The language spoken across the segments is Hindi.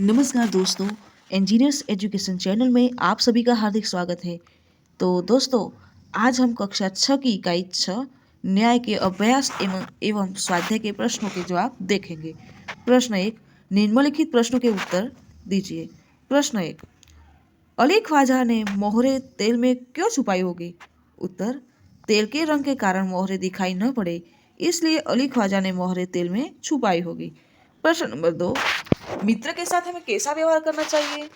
नमस्कार दोस्तों, इंजीनियर्स एजुकेशन चैनल में आप सभी का हार्दिक स्वागत है। तो दोस्तों, आज हम कक्षा 6 की इकाई 6 न्याय के अभ्यास एवं स्वाध्याय के प्रश्नों के जवाब देखेंगे। प्रश्न 1, निम्नलिखित प्रश्नों के उत्तर दीजिए। प्रश्न 1, अली ख्वाजा ने मोहरे तेल में क्यों छुपाई होगी? उत्तर, तेल के रंग के कारण मोहरे दिखाई न पड़े, इसलिए अली ख्वाजा ने मोहरे तेल में छुपाई होगी। प्रश्न नंबर 2, मित्र के साथ हमें कैसा व्यवहार करना चाहिए?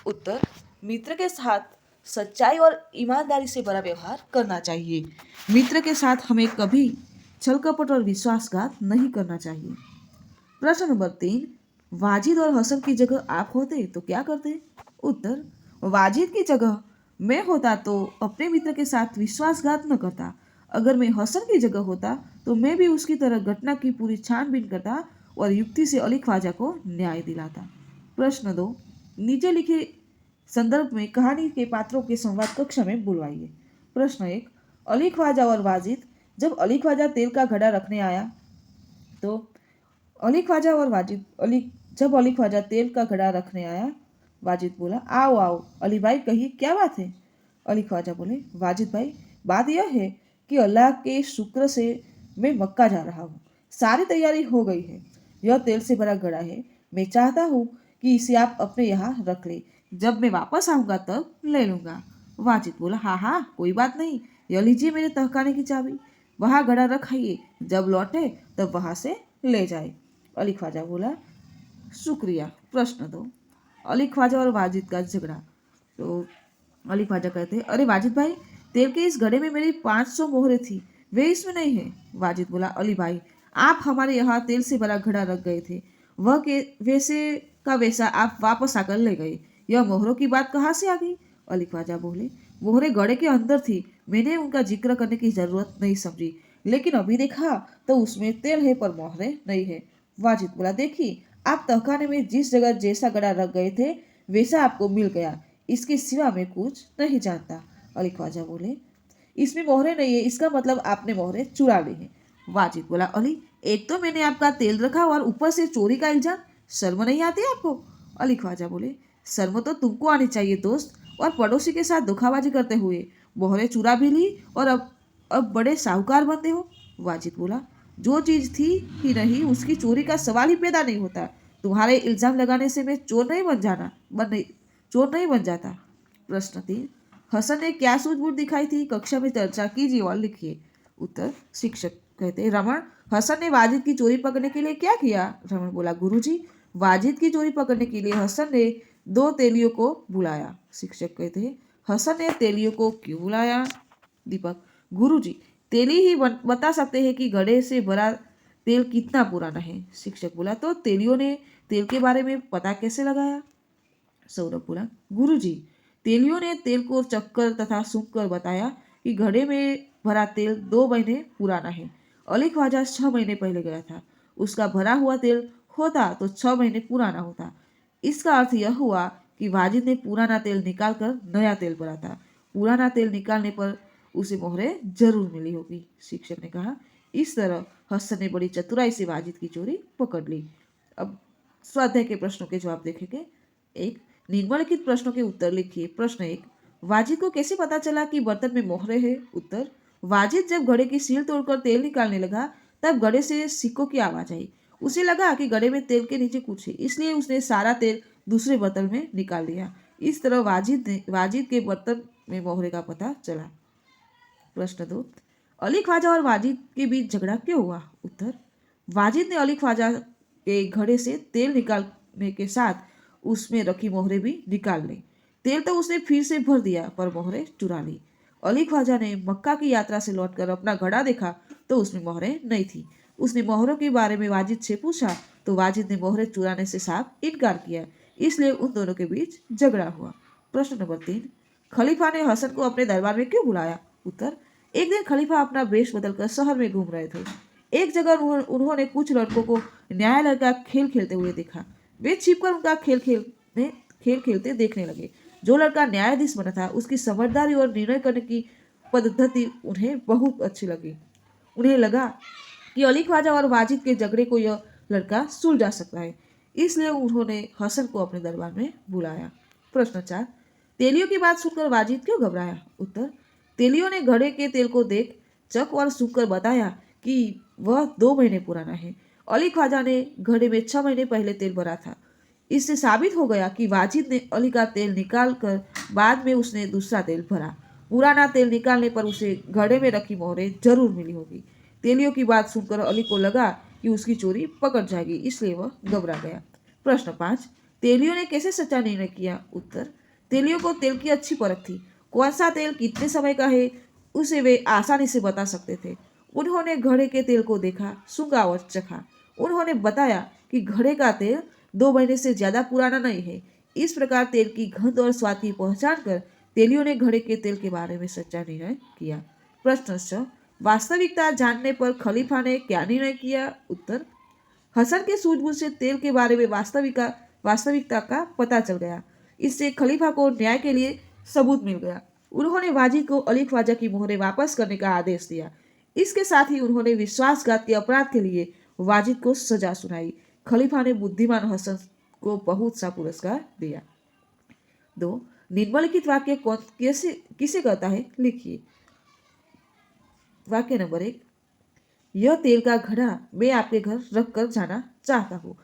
उत्तर, मित्र के साथ सच्चाई और ईमानदारी से भरा व्यवहार करना चाहिए। मित्र के साथ हमें कभी छल कपट और विश्वासघात नहीं करना चाहिए। प्रश्न नंबर 3, वाजिद और हसन की जगह आप होते तो क्या करते? उत्तर, वाजिद की जगह मैं होता तो अपने मित्र के साथ विश्वासघात न करता। अगर मैं हसन की जगह होता तो मैं भी उसकी तरह घटना की पूरी छानबीन करता और युक्ति से अली ख्वाजा को न्याय दिलाता। प्रश्न 2, नीचे लिखे संदर्भ में कहानी के पात्रों के संवाद कक्षा में बुलवाइए। प्रश्न 1, अली ख्वाजा और वाजिद। जब अली ख्वाजा तेल का घड़ा रखने आया तो अली ख्वाजा और वाजिद जब अली ख्वाजा तेल का घड़ा रखने आया, वाजिद बोला, आओ आओ अली भाई, कहिए क्या बात है? अली ख्वाजा बोले, वाजिद भाई, बात यह है कि अल्लाह के शुक्र से मैं मक्का जा रहा हूँ। सारी तैयारी हो गई है। यह तेल से भरा घड़ा है। मैं चाहता हूँ कि इसे आप अपने यहाँ रख ले। जब मैं वापस आऊँगा तब ले लूँगा। वाजिद बोला, हाँ हाँ, कोई बात नहीं। यह लीजिए मेरे तहखाने की चाबी। वहाँ घड़ा रखाइए। जब लौटे तब वहाँ से ले जाए। अली ख्वाजा बोला, शुक्रिया। प्रश्न 2, अली ख्वाजा और वाजिद का झगड़ा। तो अली ख्वाजा कहते हैं, अरे वाजिद भाई, तेल के इस घड़े में मेरी 500 मोहरे थी, वे इसमें नहीं है। वाजिद बोला, अली भाई, आप हमारे यहाँ तेल से भरा घड़ा रख गए थे, वह के वैसे का वैसा आप वापस आकर ले गए। यह मोहरों की बात कहाँ से आ गई? अली ख्वाजा बोले, मोहरे घड़े के अंदर थी, मैंने उनका जिक्र करने की जरूरत नहीं समझी, लेकिन अभी देखा तो उसमें तेल है पर मोहरे नहीं है। वाजिद बोला, देखिए, आप तहखाने में जिस जगह जैसा घड़ा रख गए थे वैसा आपको मिल गया, इसके सिवा मैं कुछ नहीं जानता। अली ख्वाजा बोले, इसमें मोहरे नहीं है, इसका मतलब आपने मोहरे चुरा ली हैं। वाजिद बोला, अली, एक तो मैंने आपका तेल रखा और ऊपर से चोरी का इल्जाम, शर्म नहीं आती आपको? अली ख्वाजा बोले, शर्म तो तुमको आनी चाहिए दोस्त, और पड़ोसी के साथ धोखाबाजी करते हुए मोहरे चुरा भी ली और अब बड़े साहूकार बनते हो। वाजिद बोला, जो चीज थी ही नहीं उसकी चोरी का सवाल ही पैदा नहीं होता। तुम्हारे इल्जाम लगाने से मैं चोर नहीं बन जाता। प्रश्न 3, हसन ने क्या सूझबूझ दिखाई थी? कक्षा में चर्चा कीजिए और लिखिए। उत्तर, शिक्षक कहते हैं, रमन, हसन ने वाजिद की चोरी पकड़ने के लिए क्या किया? रमन बोला, गुरुजी, वाजिद की चोरी पकड़ने के लिए हसन ने 2 तेलियों को बुलाया। शिक्षक कहते हैं, हसन ने तेलियों को क्यों बुलाया? दीपक, गुरुजी, तेली ही बता सकते हैं कि घड़े से भरा तेल कितना पुराना है। शिक्षक बोला, तो तेलियों ने तेल के बारे में पता कैसे लगाया? सौरभ बोला, गुरुजी, तेलियों ने तेल को चक्कर तथा सूंघ कर बताया कि घड़े में भरा तेल 2 महीने पुराना है। अली ख्वाजा 6 महीने पहले गया था। उसका भरा हुआ तेल होता तो 6 महीने पुराना होता। इसका अर्थ यह हुआ कि वाजिद ने पुराना तेल निकाल कर नया तेल भरा था। पुराना तेल निकालने पर उसे मोहरे जरूर मिली होगी। शिक्षक ने कहा, इस तरह हसन ने बड़ी चतुराई से वाजिद की चोरी पकड़ ली। अब स्वाध्याय के प्रश्नों के जवाब देखेंगे। 1, निम्नलिखित प्रश्नों के उत्तर लिखिए। प्रश्न 1, वाजिद को कैसे पता चला कि बर्तन में मोहरे हैं? उत्तर, वाजिद जब घड़े की सील तोड़कर तेल निकालने लगा तब घड़े से सिक्कों की आवाज आई। उसे लगा कि घड़े में तेल के नीचे कुछ है, इसलिए उसने सारा तेल दूसरे बर्तन में निकाल लिया। इस तरह वाजिद के बर्तन में मोहरे का पता चला। प्रश्न 2, अली ख्वाजा और वाजिद के बीच झगड़ा क्यों हुआ? उत्तर, वाजिद ने अली ख्वाजा के घड़े से तेल निकालने के साथ उसमें रखी मोहरे भी निकाल ली। तेल तो उसने फिर से भर दिया पर मोहरे चुरा ली। अली ख्वाजा ने मक्का की यात्रा से लौटकर अपना घड़ा देखा तो उसमें मोहरे नहीं थी। उसने मोहरों के बारे में वाजिद से पूछा तो वाजिद ने मोहरे चुराने से साफ इनकार किया, इसलिए उन दोनों के बीच झगड़ा हुआ। प्रश्न नंबर 3, खलीफा ने हसन को अपने दरबार में क्यों बुलाया? उत्तर, एक दिन खलीफा अपना वेश बदलकर शहर में घूम रहे थे। एक जगह उन्होंने कुछ लड़कों को न्यायालय का खेल खेलते हुए देखा। वे छिपकर उनका खेल खेलते देखने लगे। जो लड़का न्यायाधीश बना था उसकी समझदारी और निर्णय करने की पद्धति उन्हें बहुत अच्छी लगी। उन्हें लगा कि अली ख्वाजा और वाजिद के झगड़े को यह लड़का सुलझा सकता है। इसलिए उन्होंने हसन को अपने दरबार में बुलाया। प्रश्न 4, तेलियों की बात सुनकर वाजिद क्यों घबराया? उत्तर, तेलियों ने घड़े के तेल को देख चख और सूंघ कर बताया कि वह 2 महीने पुराना है। अली ख्वाजा ने घड़े में 6 महीने पहले तेल भरा था। इससे साबित हो गया कि वाजिद ने अली का तेल निकाल कर बाद में उसने दूसरा तेल भरा। पुराना तेल निकालने पर उसे घड़े में रखी मोहरें जरूर मिली होगी। तेलियों की बात सुनकर अली को लगा कि उसकी चोरी पकड़ जाएगी, इसलिए वह घबरा गया। प्रश्न 5, तेलियों ने कैसे सच्चा निर्णय किया? उत्तर, तेलियों को तेल की अच्छी परख थी। कौन सा तेल कितने समय का है उसे वे आसानी से बता सकते थे। उन्होंने घड़े के तेल को देखा, सूंघा और चखा। उन्होंने बताया कि घड़े का तेल 2 महीने से ज्यादा पुराना नहीं है। इस प्रकार तेल की गंध और स्वाद की पहचान कर तेलियों ने घड़े के तेल के बारे में सच्चा निर्णय किया। प्रश्न 6, वास्तविकता जानने पर खलीफा ने क्या निर्णय किया? उत्तर, हसन के सूझबूझ से तेल के बारे में वास्तविकता का पता चल गया। इससे खलीफा को न्याय के लिए सबूत मिल गया। उन्होंने वाजिद को अली ख्वाजा की मोहरें वापस करने का आदेश दिया। इसके साथ ही उन्होंने विश्वासघात के अपराध के लिए वाजिद को सजा सुनाई। खलीफा ने बुद्धिमान हसन को बहुत सा पुरस्कार दिया। 2, निम्नलिखित वाक्य कौन कैसे किसे कहता है? लिखिए। वाक्य नंबर 1, यह तेल का घड़ा मैं आपके घर रख कर जाना चाहता हूँ।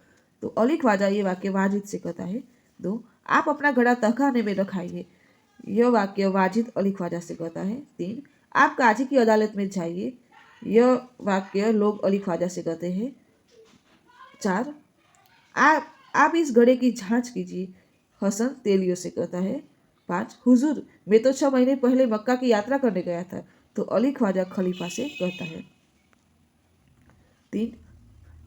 तो अली ख्वाजा ये वाक्य वाजिद से कहता है। 2, आप अपना घड़ा तहखाने में रखाइए। यह वाक्य वाजिद अली ख्वाजा से कहता है। 3, आप काजी की अदालत में जाइए। यह वाक्य लोग अली ख्वाजा से कहते हैं। 4, आप इस घड़े की जांच कीजिए। हसन तेलियों से कहता है। 5, हुजूर मैं तो 6 महीने पहले मक्का की यात्रा करने गया था। तो अली ख्वाजा खलीफा से कहता है। 3,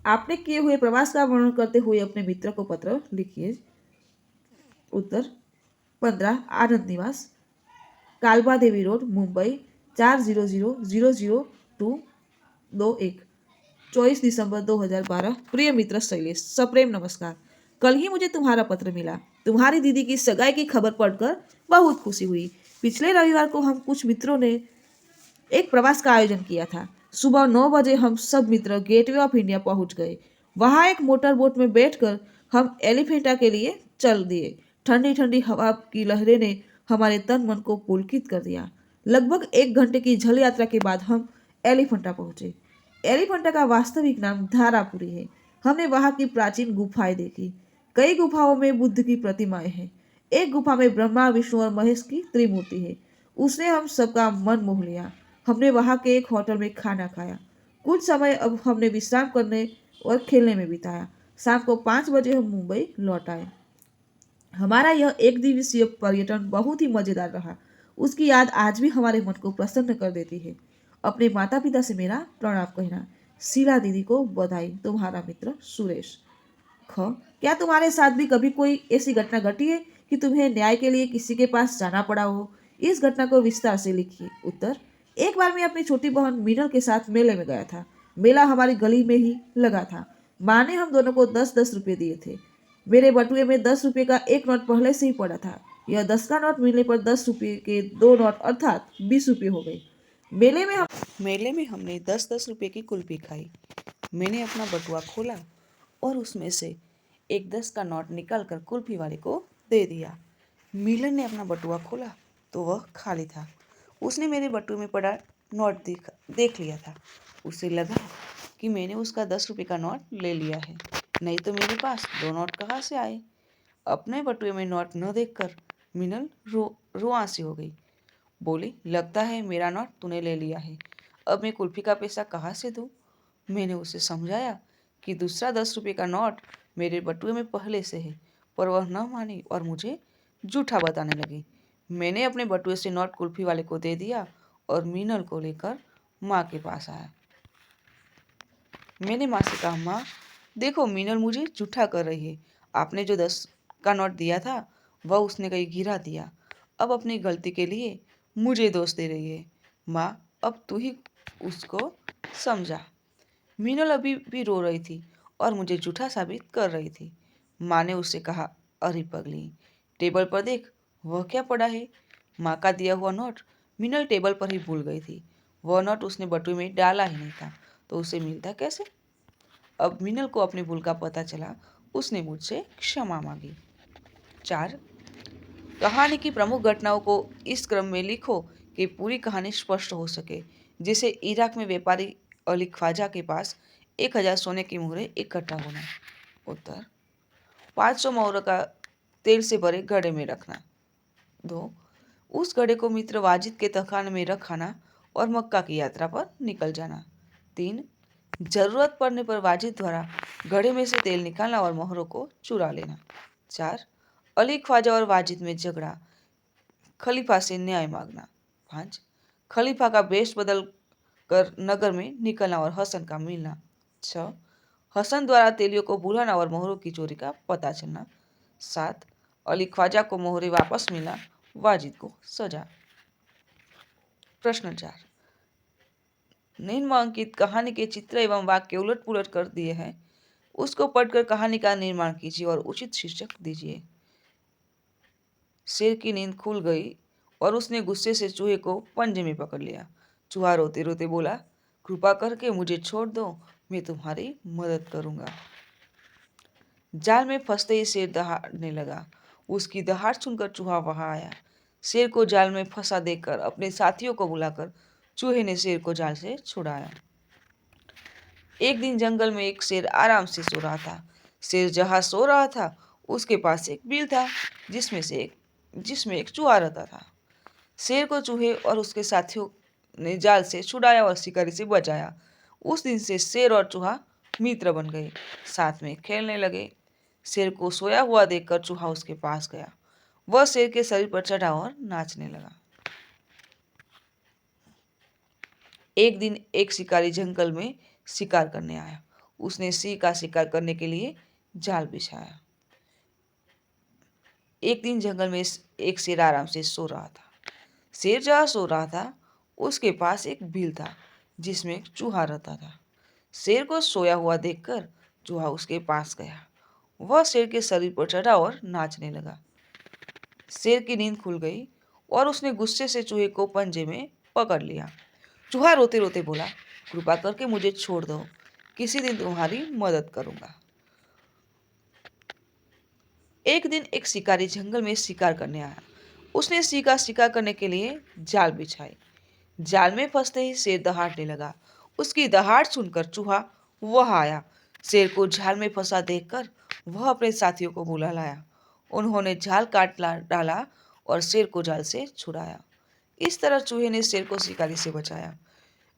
आपने किए हुए प्रवास का वर्णन करते हुए अपने मित्र को पत्र लिखिए। उत्तर, 15 आनंद निवास, कालबा देवी रोड, मुंबई 40000221, 24 दिसंबर 2012। प्रिय मित्र शैलेश, सप्रेम नमस्कार। कल ही मुझे तुम्हारा पत्र मिला। तुम्हारी दीदी की सगाई की खबर पढ़कर बहुत खुशी हुई। पिछले रविवार को हम कुछ मित्रों ने एक प्रवास का आयोजन किया था। सुबह 9 बजे हम सब मित्र गेटवे ऑफ इंडिया पहुंच गए। वहां एक मोटर बोट में बैठकर हम एलिफेंटा के लिए चल दिए। ठंडी ठंडी हवा की लहरें ने हमारे तन मन को पुलकित कर दिया। लगभग 1 घंटे की जल यात्रा के बाद हम एलिफेंटा पहुंचे। एलिफेंटा का वास्तविक नाम धारापुरी है। हमने वहां की प्राचीन गुफाएं देखी। कई गुफाओं में बुद्ध की प्रतिमाएं हैं। एक गुफा में ब्रह्मा, विष्णु और महेश की त्रिमूर्ति है। उसने हम सबका मन मोह लिया। हमने वहां के एक होटल में खाना खाया। कुछ समय अब हमने विश्राम करने और खेलने में बिताया। शाम को 5 बजे हम मुंबई लौट आए। हमारा यह 1 दिवसीय पर्यटन बहुत ही मजेदार रहा। उसकी याद आज भी हमारे मन को प्रसन्न कर देती है। अपने माता पिता से मेरा प्रणाम कहना। शीला दीदी को बधाई। तुम्हारा मित्र सुरेश। ख, क्या तुम्हारे साथ भी कभी कोई ऐसी घटना घटी है कि तुम्हें न्याय के लिए किसी के पास जाना पड़ा हो? इस घटना को विस्तार से लिखिए। उत्तर, एक बार मैं अपनी छोटी बहन मीनल के साथ मेले में गया था। मेला हमारी गली में ही लगा था। माँ ने हम दोनों को 10-10 रुपये दिए थे। मेरे बटुए में 10 रुपये का एक नोट पहले से ही पड़ा था। यह 10 का नोट मिलने पर 10 रुपये के 2 नोट अर्थात 20 रुपये हो गए। मेले में हमने 10-10 रुपये की कुल्फी खाई। मैंने अपना बटुआ खोला और उसमें से एक 10 का नोट निकालकर कुल्फी वाले को दे दिया। मिलन ने अपना बटुआ खोला तो वह खाली था। उसने मेरे बटुए में पड़ा नोट देख लिया था। उसे लगा कि मैंने उसका 10 रुपये का नोट ले लिया है, नहीं तो मेरे पास 2 नोट कहाँ से आए। अपने बटुए में नोट न देखकर मिनल रुआंसी हो गई। बोली, लगता है मेरा नोट तूने ले लिया है। अब मैं कुल्फी का पैसा कहाँ से दूँ? मैंने उसे समझाया कि दूसरा 10 रुपये का नोट मेरे बटुए में पहले से है, पर वह न मानी और मुझे झूठा बताने लगी। मैंने अपने बटुए से नोट कुल्फी वाले को दे दिया और मीनल को लेकर माँ के पास आया। मैंने माँ से कहा, माँ देखो, मीनल मुझे झूठा कर रही है। आपने जो 10 का नोट दिया था वह उसने कहीं गिरा दिया। अब अपनी गलती के लिए मुझे दोष दे रही है। माँ, अब तू ही उसको समझा। मीनल अभी भी रो रही थी और मुझे झूठा साबित कर रही थी। माँ ने उससे कहा, अरे पगली, टेबल पर देख, वह क्या पड़ा है। माँ का दिया हुआ नोट मीनल टेबल पर ही भूल गई थी। वह नोट उसने बटुए में डाला ही नहीं था, तो उसे मिलता कैसे? अब मीनल को अपनी भूल का पता चला उसने मुझसे क्षमा मांगी। 4. कहानी की प्रमुख घटनाओं को इस क्रम में लिखो कि पूरी कहानी स्पष्ट हो सके। जैसे इराक में व्यापारी अली ख्वाजा के पास 1000 सोने की मोहरें इकट्ठा होना। उत्तर 500 मोहरों का तेल से भरे घड़े में रखना। 2. उस घड़े को मित्र वाजिद के तहखाने में रखाना और मक्का की यात्रा पर निकल जाना। 3. जरूरत पड़ने पर वाजिद द्वारा घड़े में से तेल निकालना और मोहरों को चुरा लेना। 4. अली ख्वाजा और वाजिद में झगड़ा, खलीफा से न्याय मांगना। 5. खलीफा का वेश बदल कर नगर में निकलना और हसन का मिलना। 6. हसन द्वारा तेलियों को बुलाना और मोहरों की चोरी का पता चलना। 7. अली ख्वाजा को मोहरे वापस मिलना, वाजिद को सजा। प्रश्न 4. निम्नांकित कहानी के चित्र एवं वाक्य उलट पुलट कर दिए हैं, उसको पढ़कर कहानी का निर्माण कीजिए और उचित शीर्षक दीजिए। शेर की नींद खुल गई और उसने गुस्से से चूहे को पंजे में पकड़ लिया। चूहा रोते रोते बोला, कृपा करके मुझे छोड़ दो, मैं तुम्हारी मदद करूंगा। जाल में फंसते ही शेर दहाड़ने लगा। उसकी दहाड़ सुनकर चूहा वहां आया। शेर को जाल में फंसा देखकर अपने साथियों को बुलाकर चूहे ने शेर को जाल से छुड़ाया। एक दिन जंगल में एक शेर आराम से सो रहा था। शेर जहां सो रहा था उसके पास एक बिल था जिसमें एक चूहा रहता था। शेर को चूहे और उसके साथियों ने जाल से छुड़ाया और शिकारी से बचाया। उस दिन से शेर और चूहा मित्र बन गए, साथ में खेलने लगे। शेर को सोया हुआ देखकर चूहा उसके पास गया। वह शेर के शरीर पर चढ़ा और नाचने लगा। एक दिन एक शिकारी जंगल में शिकार करने आया। उसने सिंह का शिकार करने के लिए जाल बिछाया। एक दिन जंगल में एक शेर आराम से सो रहा था। शेर जहाँ सो रहा था उसके पास एक बिल था जिसमें एक चूहा रहता था। शेर को सोया हुआ देखकर चूहा उसके पास गया। वह शेर के शरीर पर चढ़ा और नाचने लगा। शेर की नींद खुल गई और उसने गुस्से से चूहे को पंजे में पकड़ लिया। चूहा रोते रोते बोला, कृपा करके मुझे छोड़ दो, किसी दिन तुम्हारी मदद करूंगा। एक दिन एक शिकारी जंगल में शिकार करने आया। उसने सिंह का शिकार करने के लिए जाल बिछाई। जाल में फंसते ही शेर दहाड़ने लगा। उसकी दहाड़ सुनकर चूहा वह आया। शेर को जाल में फंसा देखकर वह अपने साथियों को बुला लाया। उन्होंने जाल काट डाला और शेर को जाल से छुड़ाया। इस तरह चूहे ने शेर को शिकारी से बचाया।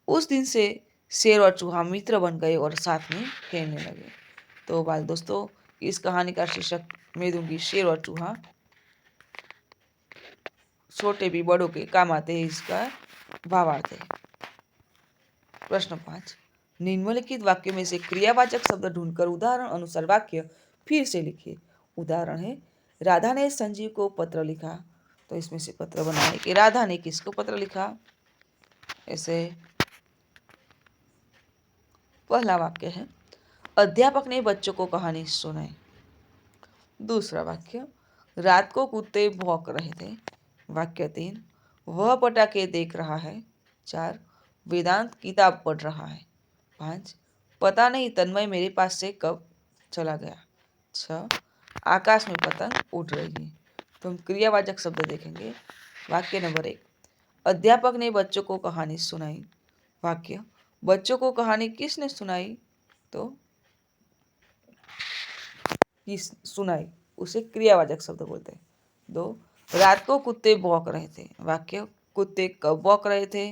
उस दिन से शेर और चूहा मित्र बन गए और साथ में खेलने लगे। तो बाल दोस्तों, इस कहानी का शीर्षक मैं दूंगी शेर और चूहा। छोटे भी बड़ों के काम आते हैं, इसका भावार्थ है। प्रश्न 5. निम्नलिखित वाक्य में से क्रियावाचक शब्द ढूंढकर उदाहरण अनुसार वाक्य फिर से लिखिए। उदाहरण है, राधा ने संजीव को पत्र लिखा। तो इसमें से पत्र बनाए कि राधा ने किसको पत्र लिखा। ऐसे पहला वाक्य है, अध्यापक ने बच्चों को कहानी सुनाई। दूसरा वाक्य, रात को कुत्ते भौंक रहे थे। वाक्य 3, वह पटाखे देख रहा है। 4, वेदांत किताब पढ़ रहा है। 5, पता नहीं तन्मय मेरे पास से कब चला गया। 6, आकाश में पतंग उड़ रही है। तो हम क्रियावाचक शब्द देखेंगे। वाक्य नंबर 1, अध्यापक ने बच्चों को कहानी सुनाई। वाक्य, बच्चों को कहानी किसने सुनाई। तो किस सुनाई, उसे क्रियावाचक शब्द बोलते हैं। 2, रात को कुत्ते भौंक रहे थे। वाक्य, कुत्ते कब भौंक रहे थे।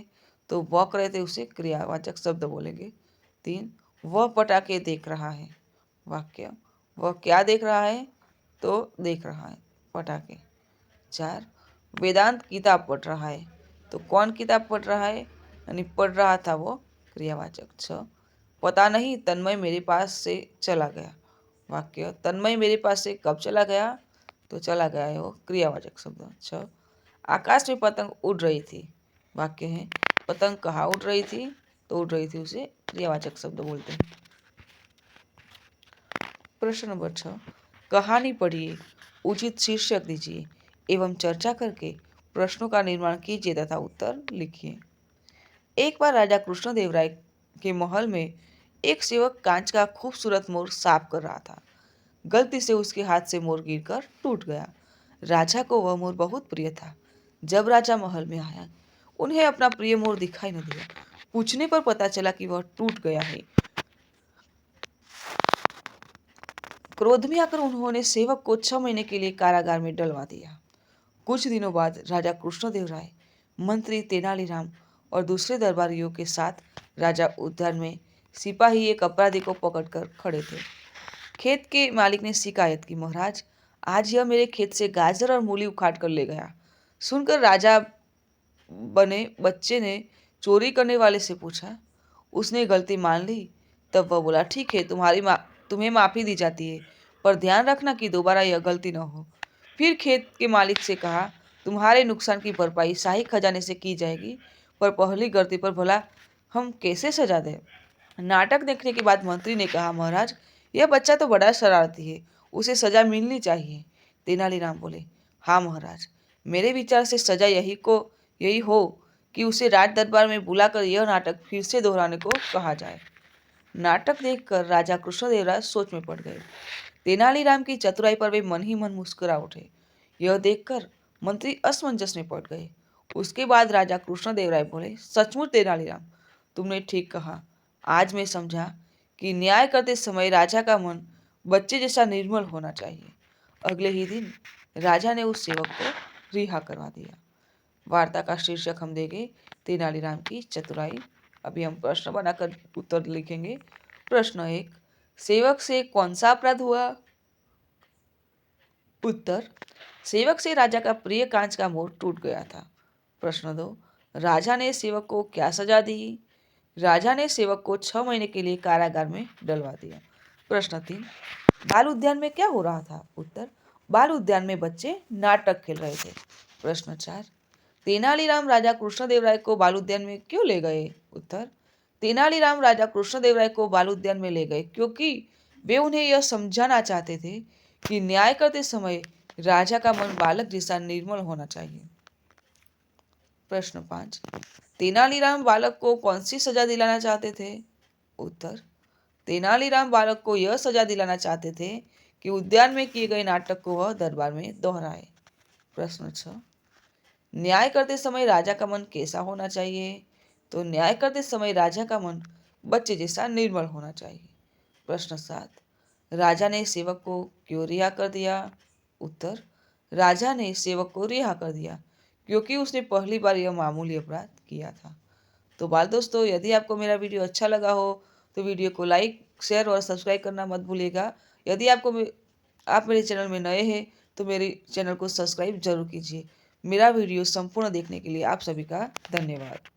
तो भौंक रहे थे, उसे क्रियावाचक शब्द बोलेंगे। 3, वह पटाखे देख रहा है। वाक्य, वह क्या देख रहा है। तो देख रहा है पटाखे। 4, वेदांत किताब पढ़ रहा है। तो कौन किताब पढ़ रहा है, यानी पढ़ रहा था वो, क्रियावाचक। 6, पता नहीं तन्मय मेरे पास से चला गया। वाक्य, तन्मय मेरे पास से कब चला गया। तो चला गया है वो क्रियावाचक शब्द। 6, आकाश में पतंग उड़ रही थी। वाक्य है, पतंग कहाँ उड़ रही थी। तो उड़ रही थी, उसे क्रियावाचक शब्द बोलते हैं। प्रश्न नंबर 6, कहानी पढ़िए, उचित शीर्षक दीजिए एवं चर्चा करके प्रश्नों का निर्माण कीजिए तथा उत्तर लिखिए। एक बार राजा कृष्णदेव राय के महल में एक सेवक कांच का खूबसूरत मोर साफ कर रहा था। गलती से उसके हाथ से मोर गिरकर टूट गया। राजा को वह मोर बहुत प्रिय था। जब राजा महल में आया, उन्हें अपना प्रिय मोर दिखाई न दिया। पूछने पर पता चला कि वह टूट गया है। क्रोध में आकर उन्होंने सेवक को 6 महीने के लिए कारागार में डलवा दिया। कुछ दिनों बाद राजा कृष्णदेव राय, मंत्री तेनालीराम और दूसरे दरबारियों के साथ राजा उद्यान में सिपाही एक अपराधी को पकड़कर खड़े थे। खेत के मालिक ने शिकायत की, महाराज, आज यह मेरे खेत से गाजर और मूली उखाड़ कर ले गया। सुनकर राजा बने बच्चे ने चोरी करने वाले से पूछा। उसने गलती मान ली। तब वह बोला, ठीक है, तुम्हें माफ़ी दी जाती है, पर ध्यान रखना कि दोबारा यह गलती न हो। फिर खेत के मालिक से कहा, तुम्हारे नुकसान की भरपाई शाही खजाने से की जाएगी, पर पहली गलती पर भला हम कैसे सजा दें? नाटक देखने के बाद मंत्री ने कहा, महाराज, यह बच्चा तो बड़ा शरारती है, उसे सजा मिलनी चाहिए। तेनालीराम बोले, हाँ महाराज, मेरे विचार से सजा यही हो कि उसे राज दरबार में बुलाकर यह नाटक फिर से दोहराने को कहा जाए। नाटक देखकर राजा कृष्णदेव राय सोच में पड़ गए। तेनालीराम की चतुराई पर वे मन ही मन मुस्कुरा उठे। यह देखकर मंत्री असमंजस में पड़ गए। उसके बाद राजा कृष्णदेव राय बोले, सचमुच तेनालीराम, तुमने ठीक कहा। आज मैं समझा कि न्याय करते समय राजा का मन बच्चे जैसा निर्मल होना चाहिए। अगले ही दिन राजा ने उस सेवक को रिहा करवा दिया। वार्ता का शीर्षक हम देंगे तेनालीराम की चतुराई। अभी हम प्रश्न बनाकर उत्तर लिखेंगे। प्रश्न 1, सेवक से कौन सा अपराध हुआ? उत्तर, सेवक से राजा का प्रिय कांच का मोर टूट गया था। प्रश्न 2, राजा ने सेवक को क्या सजा दी? राजा ने सेवक को 6 महीने के लिए कारागार में डलवा दिया। प्रश्न 3, बाल उद्यान में क्या हो रहा था? उत्तर, बाल उद्यान में बच्चे नाटक खेल रहे थे। प्रश्न 4, तेनालीराम राजा कृष्णदेव राय को बाल उद्यान में क्यों ले गए? उत्तर, तेनालीराम राजा कृष्णदेव राय को बाल उद्यान में ले गए क्योंकि वे उन्हें यह समझाना चाहते थे कि न्याय करते समय राजा का मन बालक जैसा निर्मल होना चाहिए। प्रश्न 5, तेनालीराम बालक को कौन सी सजा दिलाना चाहते थे? उत्तर, तेनालीराम बालक को यह सजा दिलाना चाहते थे कि उद्यान में किए गए नाटक को वह दरबार में दोहराए। प्रश्न 6, न्याय करते समय राजा का मन कैसा होना चाहिए? तो न्याय करते समय राजा का मन बच्चे जैसा निर्मल होना चाहिए। प्रश्न 7, राजा ने सेवक को क्यों रिहा कर दिया? उत्तर, राजा ने सेवक को रिहा कर दिया क्योंकि उसने पहली बार यह मामूली अपराध किया था। तो बाल दोस्तों, यदि आपको मेरा वीडियो अच्छा लगा हो तो वीडियो को लाइक, शेयर और सब्सक्राइब करना मत भूलिएगा। यदि आप मेरे चैनल में नए हैं तो मेरे चैनल को सब्सक्राइब जरूर कीजिए। मेरा वीडियो संपूर्ण देखने के लिए आप सभी का धन्यवाद।